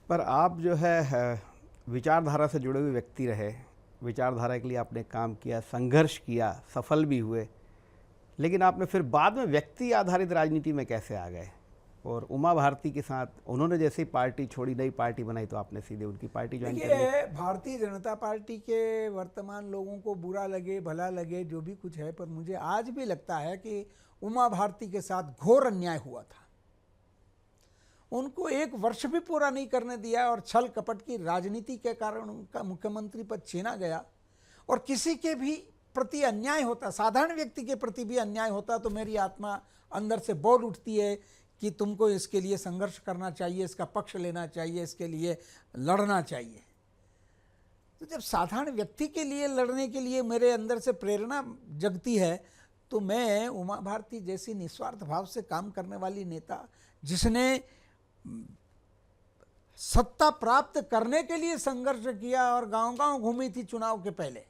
पर आप जो है विचारधारा से जुड़े हुए व्यक्ति रहे, विचारधारा के लिए आपने काम किया, संघर्ष किया, सफल भी हुए, लेकिन आपने फिर बाद में व्यक्ति आधारित राजनीति में कैसे आ गए? और उमा भारती के साथ उन्होंने जैसे ही पार्टी छोड़ी, नई पार्टी बनाई, तो आपने सीधे उनकी पार्टी ज्वाइन कर ली। देखिए, भारतीय जनता पार्टी के वर्तमान लोगों को बुरा लगे भला लगे जो भी कुछ है, पर मुझे आज भी लगता है कि उमा भारती के साथ घोर अन्याय हुआ था। उनको 1 वर्ष भी पूरा नहीं करने दिया और छल कपट की राजनीति के कारण उनका मुख्यमंत्री पद छीना गया। और किसी के भी प्रति अन्याय होता, साधारण व्यक्ति के प्रति भी अन्याय होता, तो मेरी आत्मा अंदर से बोल उठती है कि तुमको इसके लिए संघर्ष करना चाहिए, इसका पक्ष लेना चाहिए, इसके लिए लड़ना चाहिए। तो जब साधारण व्यक्ति के लिए लड़ने के लिए मेरे अंदर से प्रेरणा जगती है, तो मैं उमा भारती जैसी निस्वार्थ भाव से काम करने वाली नेता, जिसने सत्ता प्राप्त करने के लिए संघर्ष किया और गांव-गांव घूमी थी चुनाव के पहले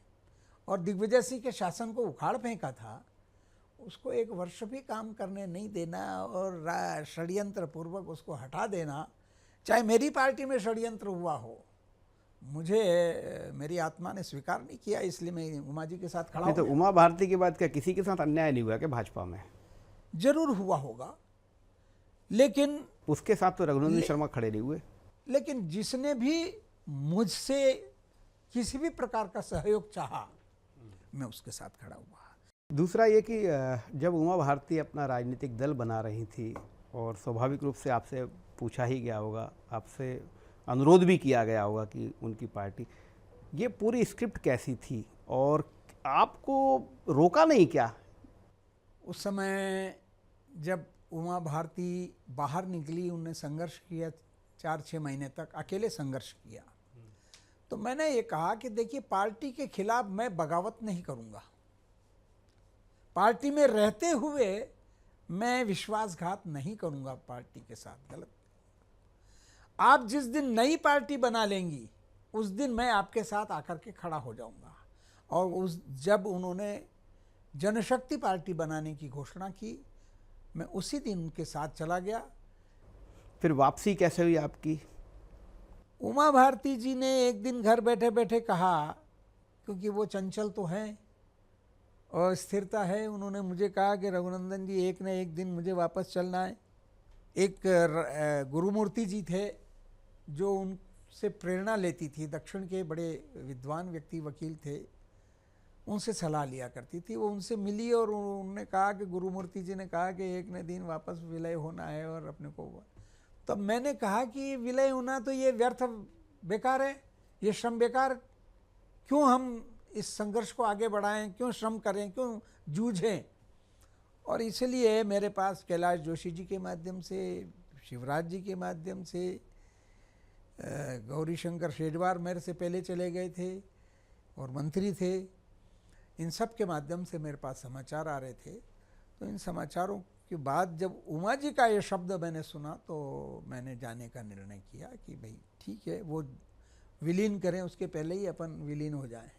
और दिग्विजय सिंह के शासन को उखाड़ फेंका था, उसको 1 वर्ष भी काम करने नहीं देना और षड्यंत्र पूर्वक उसको हटा देना, चाहे मेरी पार्टी में षड्यंत्र हुआ हो, मुझे मेरी आत्मा ने स्वीकार नहीं किया, इसलिए मैं उमा जी के साथ खड़ा नहीं, तो हूं। उमा भारती के बाद क्या किसी के साथ अन्याय नहीं हुआ क्या भाजपा में? जरूर हुआ होगा, लेकिन उसके साथ तो रघुनंदन शर्मा खड़े नहीं हुए। लेकिन जिसने भी मुझसे किसी भी प्रकार का सहयोग चाहा, मैं उसके साथ खड़ा हुआ। दूसरा ये कि जब उमा भारती अपना राजनीतिक दल बना रही थी और स्वाभाविक रूप से आपसे पूछा ही गया होगा, आपसे अनुरोध भी किया गया होगा कि उनकी पार्टी, ये पूरी स्क्रिप्ट कैसी थी और आपको रोका नहीं क्या? उस समय जब उमा भारती बाहर निकली, उन्होंने संघर्ष किया, 4-6 महीने तक अकेले संघर्ष किया, तो मैंने ये कहा कि देखिए, पार्टी के खिलाफ मैं बगावत नहीं करूंगा, पार्टी में रहते हुए मैं विश्वासघात नहीं करूंगा पार्टी के साथ, गलत। आप जिस दिन नई पार्टी बना लेंगी, उस दिन मैं आपके साथ आकर के खड़ा हो जाऊंगा। और जब उन्होंने जनशक्ति पार्टी बनाने की घोषणा की, मैं उसी दिन उनके साथ चला गया। फिर वापसी कैसे हुई आपकी? उमा भारती जी ने एक दिन घर बैठे बैठे कहा, क्योंकि वो चंचल तो हैं और स्थिरता है, उन्होंने मुझे कहा कि रघुनंदन जी, एक न एक दिन मुझे वापस चलना है। एक गुरुमूर्ति जी थे जो उनसे प्रेरणा लेती थी, दक्षिण के बड़े विद्वान व्यक्ति, वकील थे, उनसे सलाह लिया करती थी। वो उनसे मिली और उन्होंने कहा कि गुरुमूर्ति जी ने कहा कि एक न दिन वापस विलय होना है और अपने को। तब मैंने कहा कि विलय होना तो ये व्यर्थ बेकार है, ये श्रम बेकार, क्यों हम इस संघर्ष को आगे बढ़ाएं, क्यों श्रम करें, क्यों जूझें। और इसलिए मेरे पास कैलाश जोशी जी के माध्यम से, शिवराज जी के माध्यम से, गौरी शंकर शेजवार मेरे से पहले चले गए थे और मंत्री थे, इन सब के माध्यम से मेरे पास समाचार आ रहे थे। तो इन समाचारों के बाद जब उमा जी का ये शब्द मैंने सुना, तो मैंने जाने का निर्णय किया कि भाई ठीक है, वो विलीन करें, उसके पहले ही अपन विलीन हो जाएं।